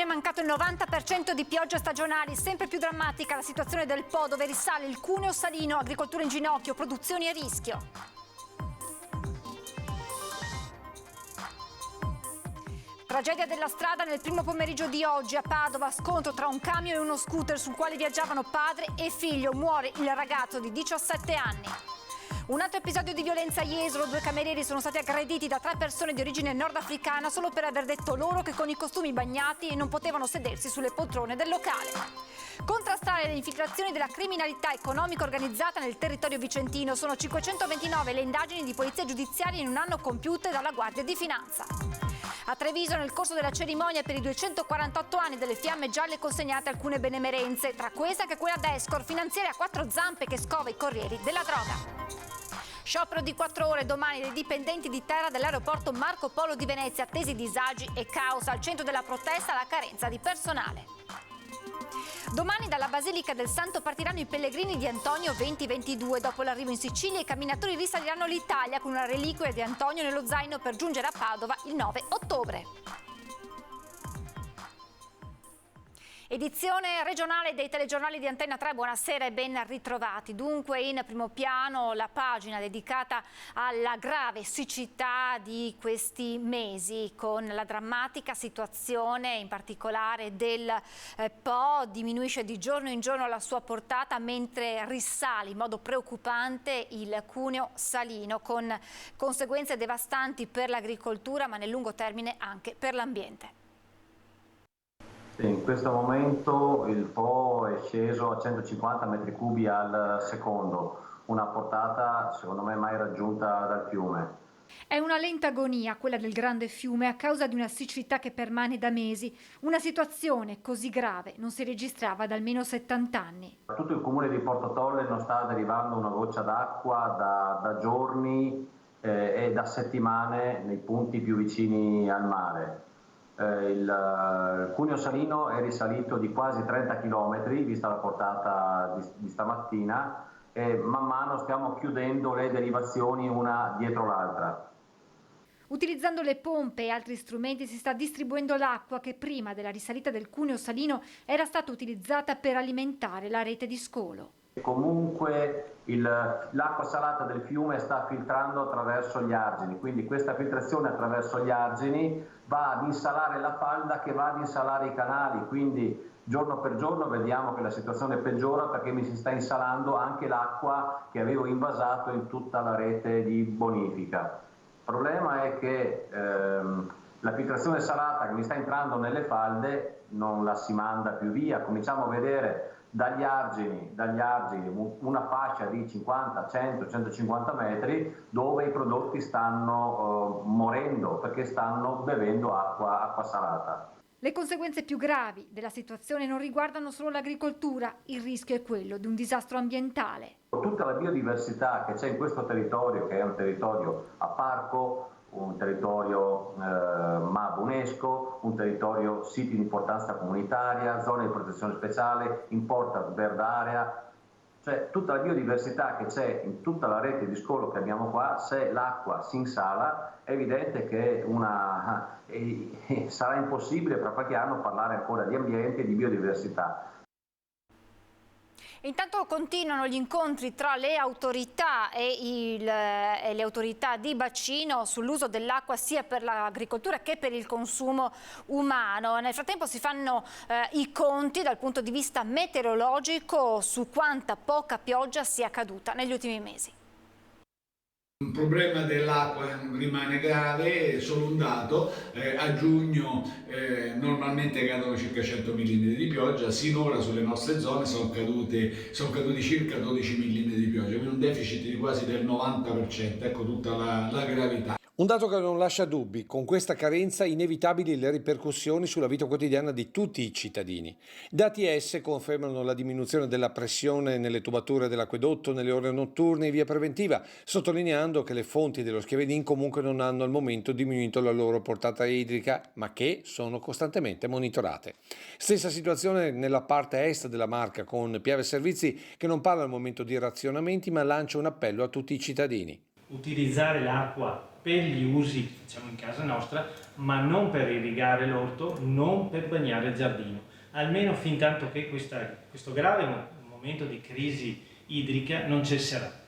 è mancato il 90% di piogge stagionali, sempre più drammatica la situazione del Po, dove risale il cuneo salino, agricoltura in ginocchio, produzioni a rischio. Tragedia della strada nel primo pomeriggio di oggi a Padova, scontro tra un camion e uno scooter sul quale viaggiavano padre e figlio, muore il ragazzo di 17 anni. Un altro episodio di violenza a Jesolo, 2 camerieri sono stati aggrediti da 3 persone di origine nordafricana solo per aver detto loro che con i costumi bagnati non potevano sedersi sulle poltrone del locale. Contrastare le infiltrazioni della criminalità economica organizzata nel territorio vicentino. Sono 529 le indagini di polizia giudiziaria in un anno compiute dalla Guardia di Finanza. A Treviso, nel corso della cerimonia per i 248 anni delle Fiamme Gialle, consegnate alcune benemerenze, tra queste anche quella d'Escor, finanziaria a 4 zampe che scova i corrieri della droga. Sciopero di 4 ore domani dei dipendenti di terra dell'aeroporto Marco Polo di Venezia, attesi disagi e caos. Al centro della protesta la carenza di personale. Domani dalla Basilica del Santo partiranno i pellegrini di Antonio 2022. Dopo l'arrivo in Sicilia i camminatori risaliranno l'Italia con una reliquia di Antonio nello zaino per giungere a Padova il 9 ottobre. Edizione regionale dei telegiornali di Antenna 3, buonasera e ben ritrovati. Dunque in primo piano la pagina dedicata alla grave siccità di questi mesi, con la drammatica situazione in particolare del Po. Diminuisce di giorno in giorno la sua portata mentre risale in modo preoccupante il cuneo salino, con conseguenze devastanti per l'agricoltura ma nel lungo termine anche per l'ambiente. In questo momento il Po è sceso a 150 metri cubi al secondo, una portata secondo me mai raggiunta dal fiume. È una lenta agonia quella del grande fiume a causa di una siccità che permane da mesi. Una situazione così grave non si registrava da almeno 70 anni. Da tutto il comune di Porto Tolle non sta derivando una goccia d'acqua da giorni e da settimane nei punti più vicini al mare. Il cuneo salino è risalito di quasi 30 km, vista la portata di stamattina, e man mano stiamo chiudendo le derivazioni una dietro l'altra. Utilizzando le pompe e altri strumenti si sta distribuendo l'acqua che prima della risalita del cuneo salino era stata utilizzata per alimentare la rete di scolo. Comunque l'acqua salata del fiume sta filtrando attraverso gli argini, quindi questa filtrazione attraverso gli argini va ad insalare la falda che va ad insalare i canali, quindi giorno per giorno vediamo che la situazione peggiora perché mi si sta insalando anche l'acqua che avevo invasato in tutta la rete di bonifica. Il problema è che la filtrazione salata che mi sta entrando nelle falde non la si manda più via, cominciamo a vedere dagli argini una fascia di 50, 100, 150 metri dove i prodotti stanno morendo perché stanno bevendo acqua salata. Le conseguenze più gravi della situazione non riguardano solo l'agricoltura, il rischio è quello di un disastro ambientale. Tutta la biodiversità che c'è in questo territorio, che è un territorio a parco, un territorio MAB UNESCO, un territorio siti di importanza comunitaria, zone di protezione speciale, Important Bird Area, cioè tutta la biodiversità che c'è in tutta la rete di scolo che abbiamo qua, se l'acqua si insala è evidente che sarà impossibile per qualche anno parlare ancora di ambiente e di biodiversità. Intanto continuano gli incontri tra le autorità e le autorità di bacino sull'uso dell'acqua sia per l'agricoltura che per il consumo umano. Nel frattempo si fanno i conti dal punto di vista meteorologico su quanta poca pioggia sia caduta negli ultimi mesi. Il problema dell'acqua rimane grave, solo un dato, a giugno normalmente cadono circa 100 mm di pioggia, sinora sulle nostre zone sono caduti circa 12 mm di pioggia, quindi un deficit di quasi del 90%, ecco tutta la gravità. Un dato che non lascia dubbi, con questa carenza inevitabili le ripercussioni sulla vita quotidiana di tutti i cittadini. Dati ES confermano la diminuzione della pressione nelle tubature dell'acquedotto nelle ore notturne in via preventiva, sottolineando che le fonti dello Schievedin comunque non hanno al momento diminuito la loro portata idrica, ma che sono costantemente monitorate. Stessa situazione nella parte est della Marca, con Piave Servizi che non parla al momento di razionamenti, ma lancia un appello a tutti i cittadini. Utilizzare l'acqua per gli usi che facciamo in casa nostra, ma non per irrigare l'orto, non per bagnare il giardino, almeno fin tanto che questo grave momento di crisi idrica non cesserà.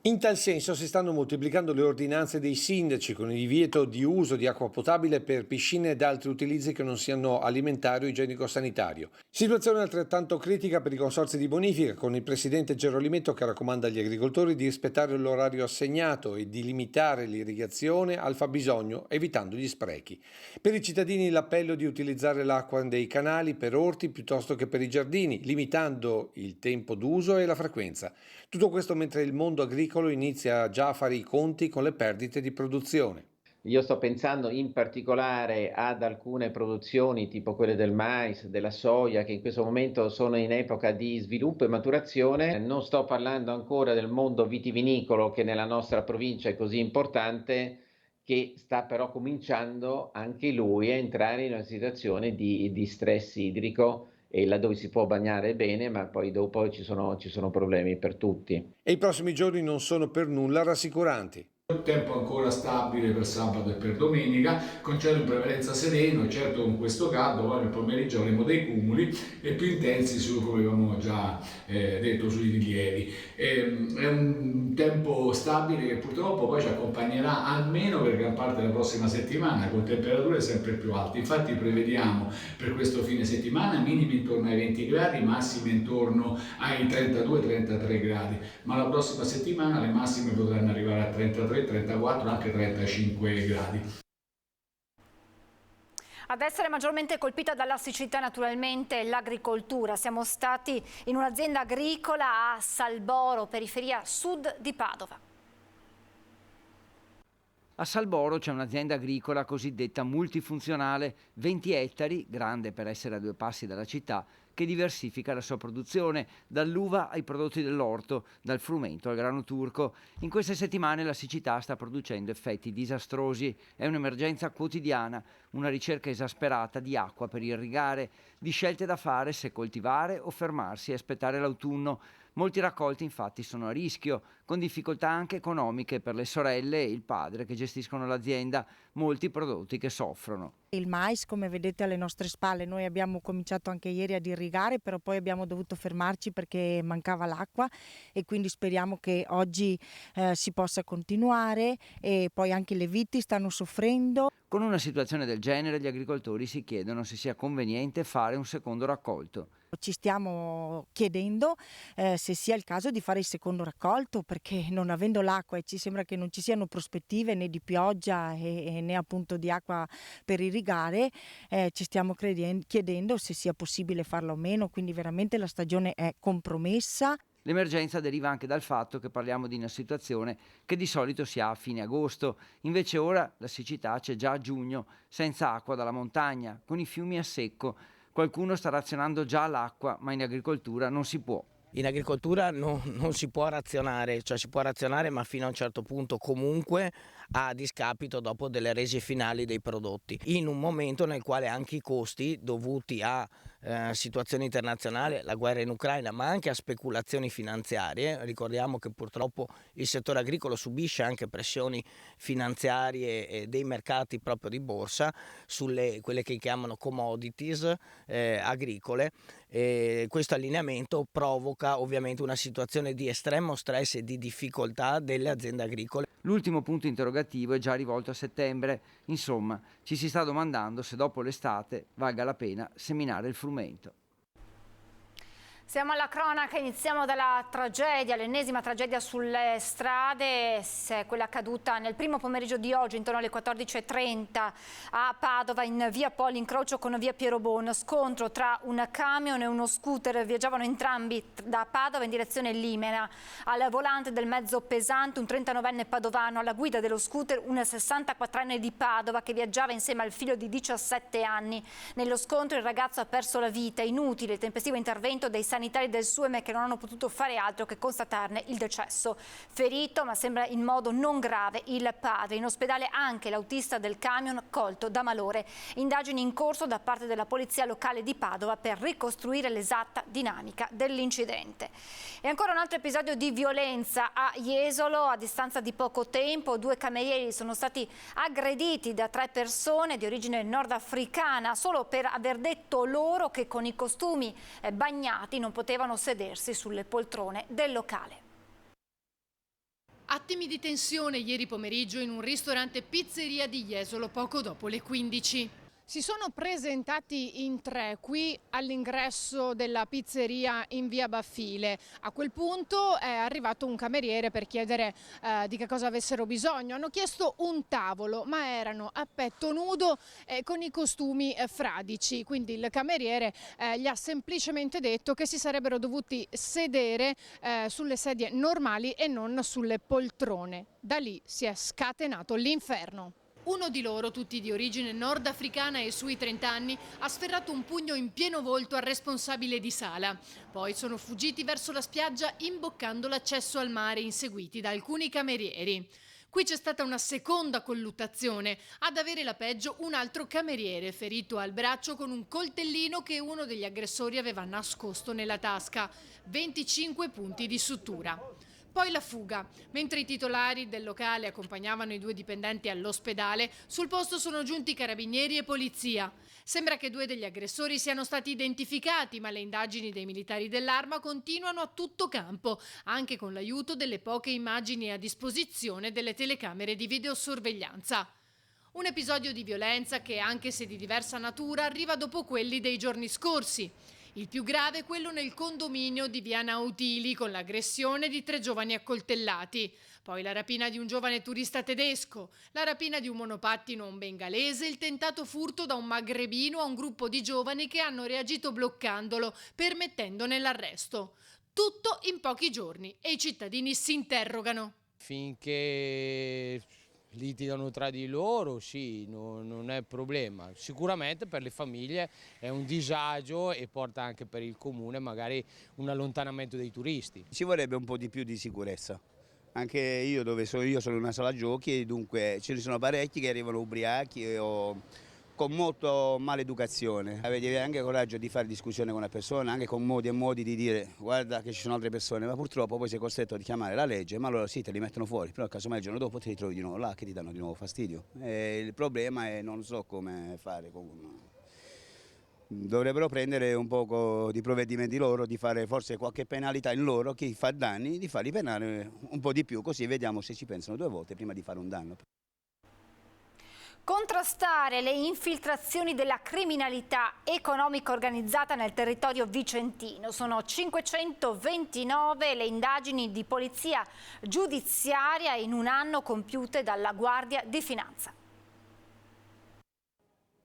In tal senso si stanno moltiplicando le ordinanze dei sindaci con il divieto di uso di acqua potabile per piscine ed altri utilizzi che non siano alimentari o igienico-sanitario. Situazione altrettanto critica per i consorzi di bonifica, con il presidente Gerolimetto che raccomanda agli agricoltori di rispettare l'orario assegnato e di limitare l'irrigazione al fabbisogno, evitando gli sprechi. Per i cittadini l'appello di utilizzare l'acqua dei canali per orti piuttosto che per i giardini, limitando il tempo d'uso e la frequenza. Tutto questo mentre il mondo agricolo inizia già a fare i conti con le perdite di produzione. Io sto pensando in particolare ad alcune produzioni tipo quelle del mais, della soia, che in questo momento sono in epoca di sviluppo e maturazione. Non sto parlando ancora del mondo vitivinicolo, che nella nostra provincia è così importante, che sta però cominciando anche lui a entrare in una situazione di stress idrico, e laddove si può bagnare bene, ma poi dopo ci sono problemi per tutti. E i prossimi giorni non sono per nulla rassicuranti. Tempo ancora stabile per sabato e per domenica, con cielo in prevalenza sereno, certo con questo caldo, poi nel pomeriggio avremo dei cumuli e più intensi come avevamo già detto sui rilievi. È un tempo stabile che purtroppo poi ci accompagnerà almeno per gran parte della prossima settimana, con temperature sempre più alte. Infatti prevediamo per questo fine settimana minimi intorno ai 20 gradi, massimi intorno ai 32-33 gradi, ma la prossima settimana le massime potranno arrivare a 33, 34, anche 35 gradi. Ad essere maggiormente colpita dalla siccità naturalmente l'agricoltura. Siamo stati in un'azienda agricola a Salboro, periferia sud di Padova. A Salboro c'è un'azienda agricola cosiddetta multifunzionale, 20 ettari, grande per essere a 2 passi dalla città, che diversifica la sua produzione, dall'uva ai prodotti dell'orto, dal frumento al grano turco. In queste settimane la siccità sta producendo effetti disastrosi. È un'emergenza quotidiana, una ricerca esasperata di acqua per irrigare, di scelte da fare se coltivare o fermarsi e aspettare l'autunno. Molti raccolti infatti sono a rischio, con difficoltà anche economiche per le sorelle e il padre che gestiscono l'azienda, molti prodotti che soffrono. Il mais, come vedete alle nostre spalle, noi abbiamo cominciato anche ieri ad irrigare, però poi abbiamo dovuto fermarci perché mancava l'acqua e quindi speriamo che oggi si possa continuare, e poi anche le viti stanno soffrendo. Con una situazione del genere gli agricoltori si chiedono se sia conveniente fare un secondo raccolto. Ci stiamo chiedendo se sia il caso di fare il secondo raccolto, perché non avendo l'acqua e ci sembra che non ci siano prospettive né di pioggia né appunto di acqua per irrigare, ci stiamo chiedendo se sia possibile farlo o meno, quindi veramente la stagione è compromessa. L'emergenza deriva anche dal fatto che parliamo di una situazione che di solito si ha a fine agosto, invece ora la siccità c'è già a giugno, senza acqua dalla montagna, con i fiumi a secco. Qualcuno sta razionando già l'acqua, ma in agricoltura non si può. In agricoltura non si può razionare, cioè si può razionare ma fino a un certo punto, comunque a discapito dopo delle rese finali dei prodotti, in un momento nel quale anche i costi dovuti a situazioni internazionali, la guerra in Ucraina, ma anche a speculazioni finanziarie. Ricordiamo che purtroppo il settore agricolo subisce anche pressioni finanziarie dei mercati proprio di borsa sulle quelle che chiamano commodities agricole. Questo allineamento provoca ovviamente una situazione di estremo stress e di difficoltà delle aziende agricole. L'ultimo punto interrogativo è già rivolto a settembre. Insomma, ci si sta domandando se dopo l'estate valga la pena seminare il frumento. Siamo alla cronaca, iniziamo dalla tragedia, l'ennesima tragedia sulle strade, quella accaduta nel primo pomeriggio di oggi, intorno alle 14:30 a Padova, in via Poli, incrocio con via Piero Bon. Scontro tra un camion e uno scooter, viaggiavano entrambi da Padova in direzione Limena. Al volante del mezzo pesante un 39enne padovano, alla guida dello scooter un 64enne di Padova che viaggiava insieme al figlio di 17 anni. Nello scontro il ragazzo ha perso la vita, inutile il tempestivo intervento dei sanitari del SUEM che non hanno potuto fare altro che constatarne il decesso. Ferito, ma sembra in modo non grave, il padre. In ospedale anche l'autista del camion colto da malore. Indagini in corso da parte della polizia locale di Padova per ricostruire l'esatta dinamica dell'incidente. E ancora un altro episodio di violenza a Jesolo. A distanza di poco tempo 2 camerieri sono stati aggrediti da 3 persone di origine nordafricana solo per aver detto loro che con i costumi bagnati non potevano sedersi sulle poltrone del locale. Attimi di tensione ieri pomeriggio in un ristorante pizzeria di Jesolo poco dopo le 15. Si sono presentati in 3 qui all'ingresso della pizzeria in via Baffile. A quel punto è arrivato un cameriere per chiedere di che cosa avessero bisogno. Hanno chiesto un tavolo, ma erano a petto nudo con i costumi fradici. Quindi il cameriere gli ha semplicemente detto che si sarebbero dovuti sedere sulle sedie normali e non sulle poltrone. Da lì si è scatenato l'inferno. Uno di loro, tutti di origine nordafricana e sui 30 anni, ha sferrato un pugno in pieno volto al responsabile di sala. Poi sono fuggiti verso la spiaggia imboccando l'accesso al mare, inseguiti da alcuni camerieri. Qui c'è stata una seconda colluttazione. Ad avere la peggio un altro cameriere, ferito al braccio con un coltellino che uno degli aggressori aveva nascosto nella tasca. 25 punti di sutura. Poi la fuga. Mentre i titolari del locale accompagnavano i 2 dipendenti all'ospedale, sul posto sono giunti carabinieri e polizia. Sembra che 2 degli aggressori siano stati identificati, ma le indagini dei militari dell'Arma continuano a tutto campo, anche con l'aiuto delle poche immagini a disposizione delle telecamere di videosorveglianza. Un episodio di violenza che, anche se di diversa natura, arriva dopo quelli dei giorni scorsi. Il più grave è quello nel condominio di via Nautili, con l'aggressione di 3 giovani accoltellati. Poi la rapina di un giovane turista tedesco, la rapina di un monopattino un bengalese, il tentato furto da un magrebino a un gruppo di giovani che hanno reagito bloccandolo, permettendone l'arresto. Tutto in pochi giorni e i cittadini si interrogano. Finché litigano tra di loro, sì, non è problema. Sicuramente per le famiglie è un disagio e porta anche per il comune magari un allontanamento dei turisti. Ci vorrebbe un po' di più di sicurezza. Anche io dove sono io sono in una sala giochi e dunque ce ne sono parecchi che arrivano ubriachi o con molto maleducazione. Avete anche coraggio di fare discussione con una persona, anche con modi e modi di dire guarda che ci sono altre persone, ma purtroppo poi sei costretto a chiamare la legge, ma allora sì, te li mettono fuori, però casomai il giorno dopo ti ritrovi di nuovo là che ti danno di nuovo fastidio. E il problema è non so come fare. Dovrebbero prendere un po' di provvedimenti loro, di fare forse qualche penalità in loro, chi fa danni, di farli penare un po' di più, così vediamo se ci pensano 2 volte prima di fare un danno. Contrastare le infiltrazioni della criminalità economica organizzata nel territorio vicentino. Sono 529 le indagini di polizia giudiziaria in un anno compiute dalla Guardia di Finanza.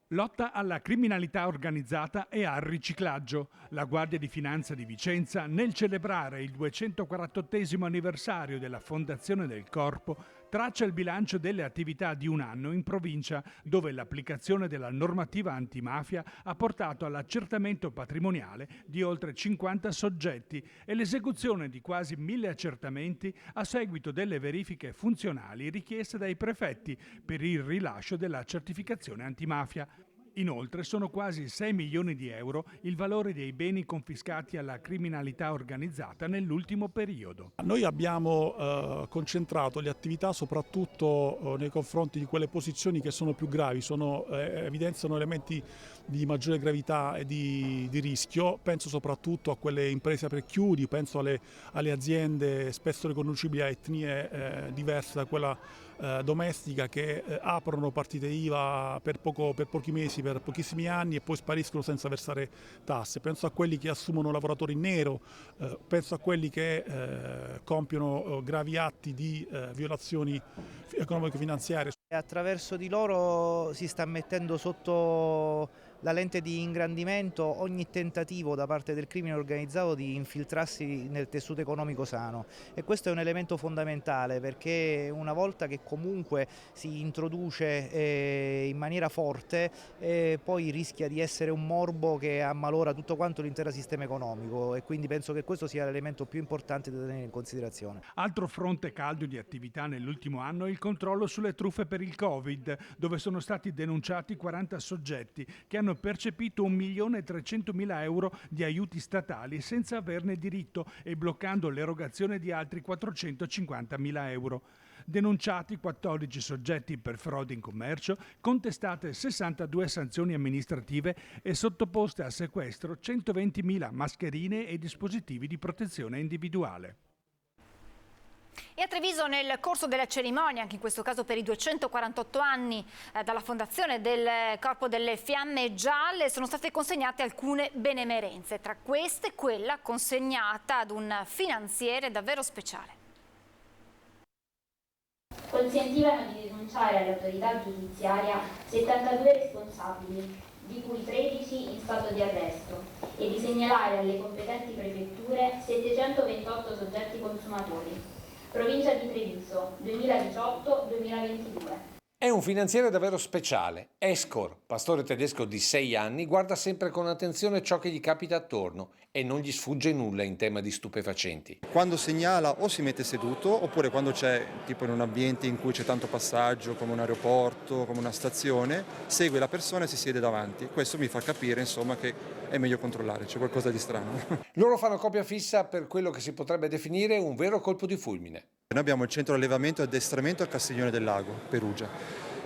Lotta alla criminalità organizzata e al riciclaggio. La Guardia di Finanza di Vicenza, nel celebrare il 248° anniversario della fondazione del Corpo, traccia il bilancio delle attività di un anno in provincia, dove l'applicazione della normativa antimafia ha portato all'accertamento patrimoniale di oltre 50 soggetti e l'esecuzione di quasi 1000 accertamenti a seguito delle verifiche funzionali richieste dai prefetti per il rilascio della certificazione antimafia. Inoltre sono quasi 6 milioni di euro il valore dei beni confiscati alla criminalità organizzata nell'ultimo periodo. Noi abbiamo concentrato le attività soprattutto nei confronti di quelle posizioni che sono più gravi, evidenziano elementi di maggiore gravità e di rischio. Penso soprattutto a quelle imprese per chiudi, penso alle aziende spesso riconducibili a etnie diverse da quella domestica che aprono partite IVA per pochi mesi, per pochissimi anni e poi spariscono senza versare tasse. Penso a quelli che assumono lavoratori in nero, penso a quelli che compiono gravi atti di violazioni economico-finanziarie. Attraverso di loro si sta mettendo sotto la lente di ingrandimento ogni tentativo da parte del crimine organizzato di infiltrarsi nel tessuto economico sano, e questo è un elemento fondamentale, perché una volta che comunque si introduce in maniera forte poi rischia di essere un morbo che ammalora tutto quanto l'intero sistema economico, e quindi penso che questo sia l'elemento più importante da tenere in considerazione. Altro fronte caldo di attività nell'ultimo anno è il controllo sulle truffe per il Covid, dove sono stati denunciati 40 soggetti che hanno percepito 1.300.000 euro di aiuti statali senza averne diritto e bloccando l'erogazione di altri 450.000 euro. Denunciati 14 soggetti per frode in commercio, contestate 62 sanzioni amministrative e sottoposte a sequestro 120.000 mascherine e dispositivi di protezione individuale. E a Treviso, nel corso della cerimonia, anche in questo caso per i 248 anni dalla fondazione del Corpo delle Fiamme Gialle, sono state consegnate alcune benemerenze, tra queste quella consegnata ad un finanziere davvero speciale. Consentivano di denunciare all'autorità giudiziaria 72 responsabili, di cui 13 in stato di arresto, e di segnalare alle competenti prefetture 728 soggetti consumatori. Provincia di Treviso, 2018-2022. È un finanziere davvero speciale. Escor, pastore tedesco di 6 anni, guarda sempre con attenzione ciò che gli capita attorno e non gli sfugge nulla in tema di stupefacenti. Quando segnala o si mette seduto, oppure quando c'è tipo in un ambiente in cui c'è tanto passaggio, come un aeroporto, come una stazione, segue la persona e si siede davanti. Questo mi fa capire, insomma, che è meglio controllare, c'è qualcosa di strano. Loro fanno coppia fissa per quello che si potrebbe definire un vero colpo di fulmine. Noi abbiamo il centro allevamento e addestramento a Castiglione del Lago, Perugia,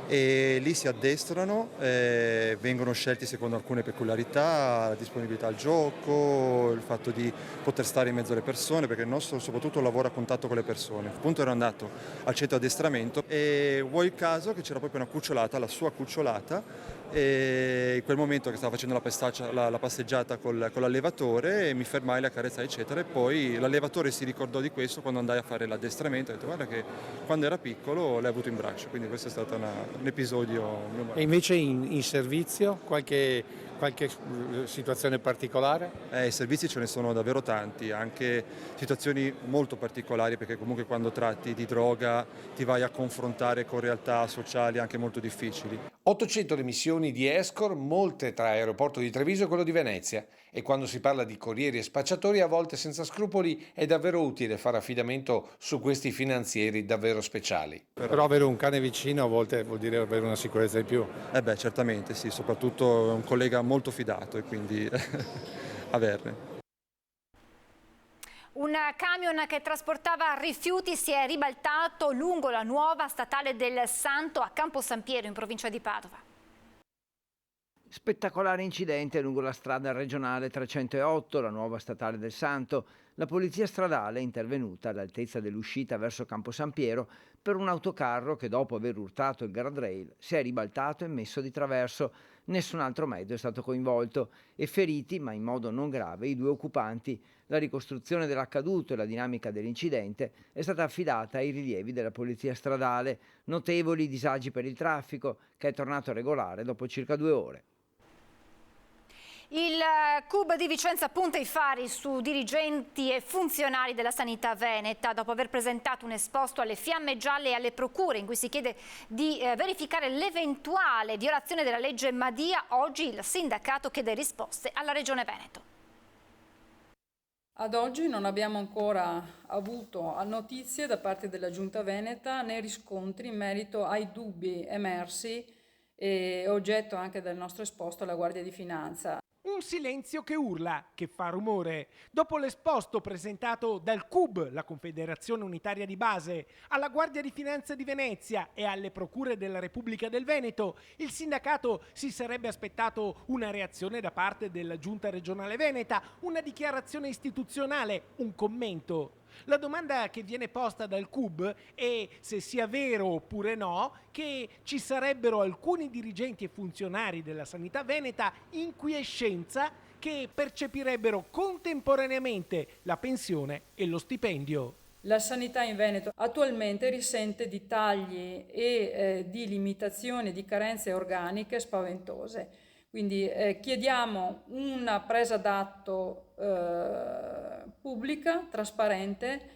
e lì si addestrano, vengono scelti secondo alcune peculiarità, la disponibilità al gioco, il fatto di poter stare in mezzo alle persone, perché il nostro soprattutto lavora a contatto con le persone. Appunto ero andato al centro addestramento e vuoi il caso che c'era proprio una cucciolata, la sua cucciolata, e in quel momento che stava facendo la passeggiata con l'allevatore, mi fermai, la carezzai eccetera, e poi l'allevatore si ricordò di questo quando andai a fare l'addestramento, ha detto guarda che quando era piccolo l'hai avuto in braccio, quindi questo è stato un episodio memorabile. E invece in servizio qualche situazione particolare? I servizi ce ne sono davvero tanti, anche situazioni molto particolari, perché comunque quando tratti di droga ti vai a confrontare con realtà sociali anche molto difficili. 800 le missioni di Escor, molte tra aeroporto di Treviso e quello di Venezia, e quando si parla di corrieri e spacciatori, a volte senza scrupoli, è davvero utile fare affidamento su questi finanzieri davvero speciali. Però avere un cane vicino a volte vuol dire avere una sicurezza in più. Certamente sì, soprattutto un collega molto fidato, e quindi averne. Un camion che trasportava rifiuti si è ribaltato lungo la nuova statale del Santo a Campo San Piero, in provincia di Padova. Spettacolare incidente lungo la strada regionale 308, la nuova statale del Santo. La polizia stradale è intervenuta all'altezza dell'uscita verso Campo San Piero per un autocarro che, dopo aver urtato il guardrail, si è ribaltato e messo di traverso. Nessun altro mezzo è stato coinvolto e feriti, ma in modo non grave, i 2 occupanti. La ricostruzione dell'accaduto e la dinamica dell'incidente è stata affidata ai rilievi della polizia stradale. Notevoli disagi per il traffico, che è tornato regolare dopo circa 2 ore. Il CUB di Vicenza punta i fari su dirigenti e funzionari della sanità veneta dopo aver presentato un esposto alle Fiamme Gialle e alle procure in cui si chiede di verificare l'eventuale violazione della legge Madia. Oggi il sindacato chiede risposte alla Regione Veneto. Ad oggi non abbiamo ancora avuto notizie da parte della Giunta Veneta né riscontri in merito ai dubbi emersi e oggetto anche del nostro esposto alla Guardia di Finanza. Un silenzio che urla, che fa rumore. Dopo l'esposto presentato dal CUB, la Confederazione Unitaria di Base, alla Guardia di Finanza di Venezia e alle Procure della Repubblica del Veneto, il sindacato si sarebbe aspettato una reazione da parte della Giunta regionale veneta, una dichiarazione istituzionale, un commento. La domanda che viene posta dal CUB è se sia vero oppure no che ci sarebbero alcuni dirigenti e funzionari della sanità veneta in quiescenza che percepirebbero contemporaneamente la pensione e lo stipendio. La sanità in Veneto attualmente risente di tagli e di limitazioni di carenze organiche spaventose. Quindi chiediamo una presa d'atto pubblica, trasparente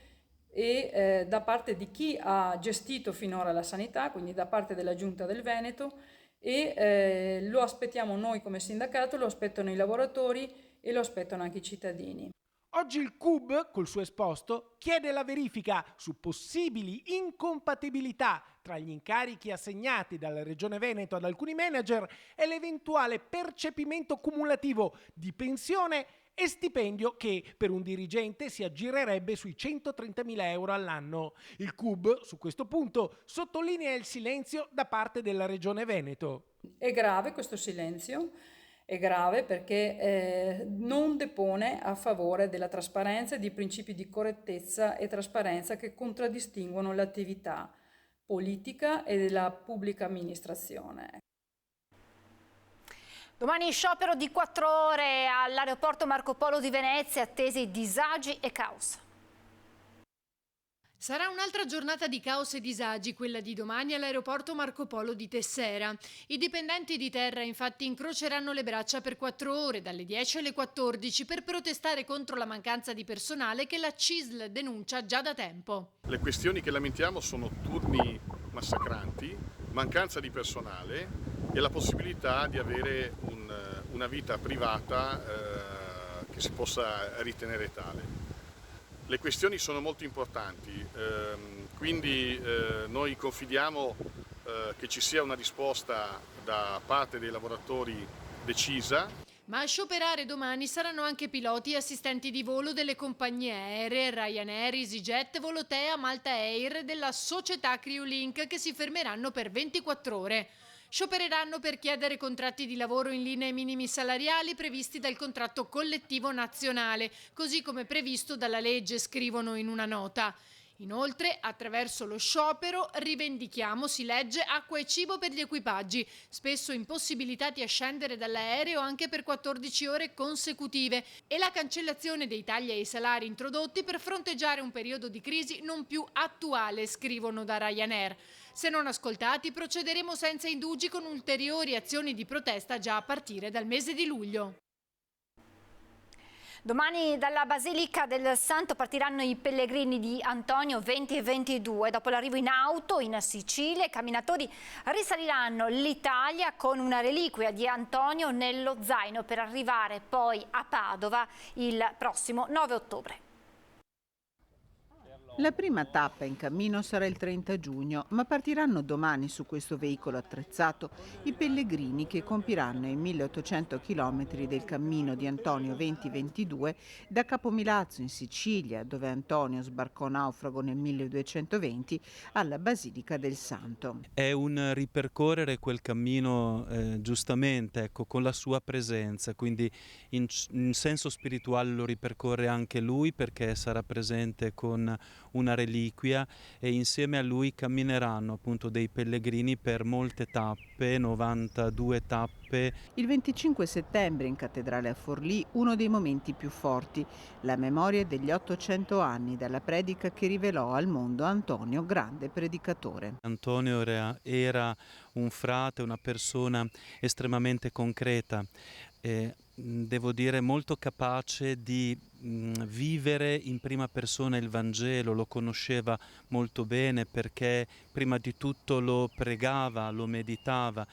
e da parte di chi ha gestito finora la sanità, quindi da parte della Giunta del Veneto, e lo aspettiamo noi come sindacato, lo aspettano i lavoratori e lo aspettano anche i cittadini. Oggi il CUB, col suo esposto, chiede la verifica su possibili incompatibilità tra gli incarichi assegnati dalla Regione Veneto ad alcuni manager e l'eventuale percepimento cumulativo di pensione e stipendio che per un dirigente si aggirerebbe sui 130.000 euro all'anno. Il CUB, su questo punto, sottolinea il silenzio da parte della Regione Veneto. È grave questo silenzio. È grave perché non depone a favore della trasparenza e di principi di correttezza e trasparenza che contraddistinguono l'attività politica e della pubblica amministrazione. Domani sciopero di 4 ore all'aeroporto Marco Polo di Venezia, attesi disagi e caos. Sarà un'altra giornata di caos e disagi, quella di domani all'aeroporto Marco Polo di Tessera. I dipendenti di terra infatti incroceranno le braccia per 4 ore, dalle 10 alle 14, per protestare contro la mancanza di personale che la CISL denuncia già da tempo. Le questioni che lamentiamo sono turni massacranti, mancanza di personale e la possibilità di avere una vita privata che si possa ritenere tale. Le questioni sono molto importanti, quindi noi confidiamo che ci sia una risposta da parte dei lavoratori decisa. Ma a scioperare domani saranno anche piloti e assistenti di volo delle compagnie aeree Ryanair, EasyJet, Volotea, Malta Air e della società Crewlink che si fermeranno per 24 ore. Sciopereranno per chiedere contratti di lavoro in linea ai minimi salariali previsti dal contratto collettivo nazionale, così come previsto dalla legge, scrivono in una nota. Inoltre, attraverso lo sciopero, rivendichiamo, si legge, acqua e cibo per gli equipaggi, spesso impossibilitati a scendere dall'aereo anche per 14 ore consecutive, e la cancellazione dei tagli ai salari introdotti per fronteggiare un periodo di crisi non più attuale, scrivono da Ryanair. Se non ascoltati, procederemo senza indugi con ulteriori azioni di protesta già a partire dal mese di luglio. Domani dalla Basilica del Santo partiranno i pellegrini di Antonio 20 e 22. Dopo l'arrivo in auto in Sicilia, i camminatori risaliranno l'Italia con una reliquia di Antonio nello zaino per arrivare poi a Padova il prossimo 9 ottobre. La prima tappa in cammino sarà il 30 giugno, ma partiranno domani su questo veicolo attrezzato i pellegrini che compiranno i 1800 km del cammino di Antonio 2022 da Capomilazzo in Sicilia, dove Antonio sbarcò naufrago nel 1220, alla Basilica del Santo. È un ripercorrere quel cammino giustamente, ecco, con la sua presenza, quindi in senso spirituale lo ripercorre anche lui perché sarà presente con una reliquia e insieme a lui cammineranno appunto dei pellegrini per molte tappe, 92 tappe. Il 25 settembre in Cattedrale a Forlì uno dei momenti più forti, la memoria degli 800 anni dalla predica che rivelò al mondo Antonio, grande predicatore. Antonio era un frate, una persona estremamente concreta. Devo dire molto capace di vivere in prima persona il Vangelo, lo conosceva molto bene perché prima di tutto lo pregava, lo meditava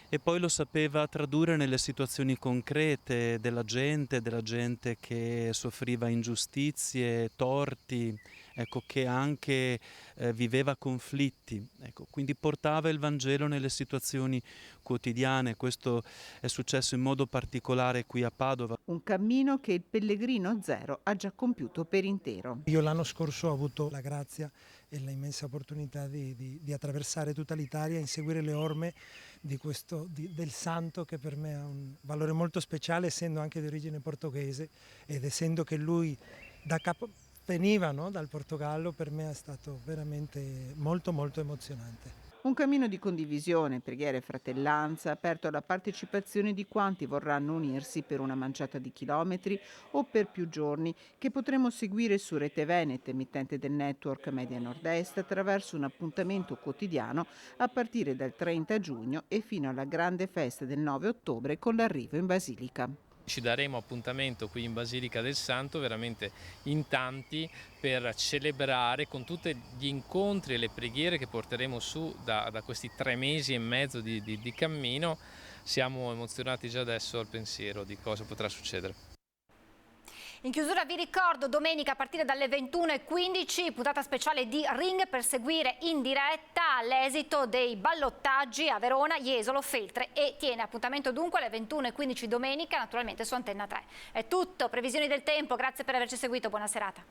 e poi lo sapeva tradurre nelle situazioni concrete della gente che soffriva ingiustizie, torti, ecco, che anche viveva conflitti, ecco, quindi portava il Vangelo nelle situazioni quotidiane. Questo è successo in modo particolare qui a Padova. Un cammino che il Pellegrino Zero ha già compiuto per intero. Io l'anno scorso ho avuto la grazia e l'immensa opportunità di attraversare tutta l'Italia e inseguire le orme del santo, che per me ha un valore molto speciale, essendo anche di origine portoghese ed essendo che lui veniva, no, dal Portogallo. Per me è stato veramente molto molto emozionante. Un cammino di condivisione, preghiera e fratellanza, aperto alla partecipazione di quanti vorranno unirsi per una manciata di chilometri o per più giorni, che potremo seguire su Rete Veneto, emittente del network Media Nord-Est, attraverso un appuntamento quotidiano a partire dal 30 giugno e fino alla grande festa del 9 ottobre con l'arrivo in Basilica. Ci daremo appuntamento qui in Basilica del Santo veramente in tanti per celebrare con tutti gli incontri e le preghiere che porteremo su da questi 3 mesi e mezzo di cammino. Siamo emozionati già adesso al pensiero di cosa potrà succedere. In chiusura vi ricordo domenica a partire dalle 21:15 puntata speciale di Ring per seguire in diretta l'esito dei ballottaggi a Verona, Jesolo, Feltre e Thiene. Appuntamento dunque alle 21:15 domenica, naturalmente su Antenna 3. È tutto, previsioni del tempo, grazie per averci seguito, buona serata.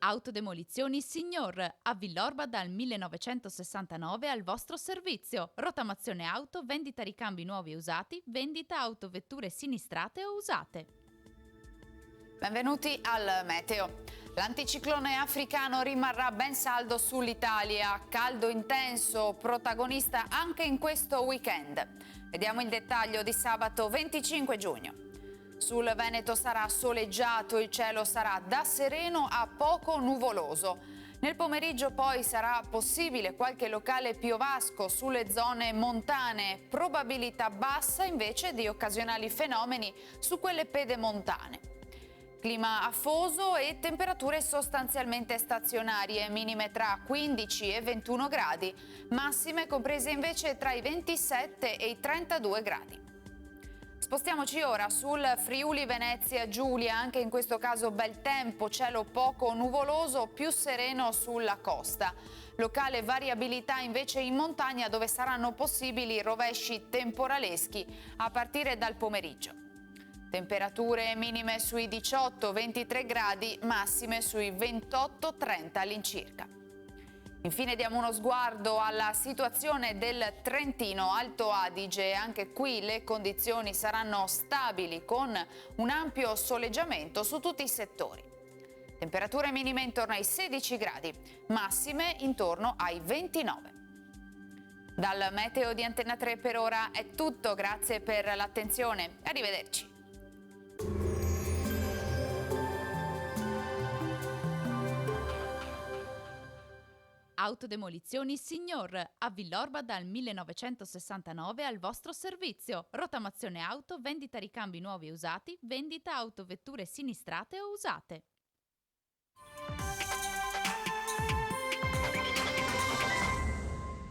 Autodemolizioni Signor, a Villorba dal 1969 al vostro servizio. Rottamazione auto, vendita ricambi nuovi e usati, vendita autovetture sinistrate o usate. Benvenuti al meteo. L'anticiclone africano rimarrà ben saldo sull'Italia, caldo intenso, protagonista anche in questo weekend. Vediamo il dettaglio di sabato 25 giugno. Sul Veneto sarà soleggiato, il cielo sarà da sereno a poco nuvoloso. Nel pomeriggio poi sarà possibile qualche locale piovasco sulle zone montane, probabilità bassa invece di occasionali fenomeni su quelle pedemontane. Clima afoso e temperature sostanzialmente stazionarie, minime tra 15 e 21 gradi, massime comprese invece tra i 27 e i 32 gradi. Spostiamoci ora sul Friuli Venezia Giulia, anche in questo caso bel tempo, cielo poco nuvoloso, più sereno sulla costa. Locale variabilità invece in montagna dove saranno possibili rovesci temporaleschi a partire dal pomeriggio. Temperature minime sui 18-23 gradi, massime sui 28-30 all'incirca. Infine diamo uno sguardo alla situazione del Trentino Alto Adige. Anche qui le condizioni saranno stabili con un ampio soleggiamento su tutti i settori. Temperature minime intorno ai 16 gradi, massime intorno ai 29. Dal meteo di Antenna 3 per ora è tutto, grazie per l'attenzione, arrivederci. Autodemolizioni Signor, a Villorba dal 1969 al vostro servizio. Rottamazione auto, vendita ricambi nuovi e usati, vendita autovetture sinistrate o usate.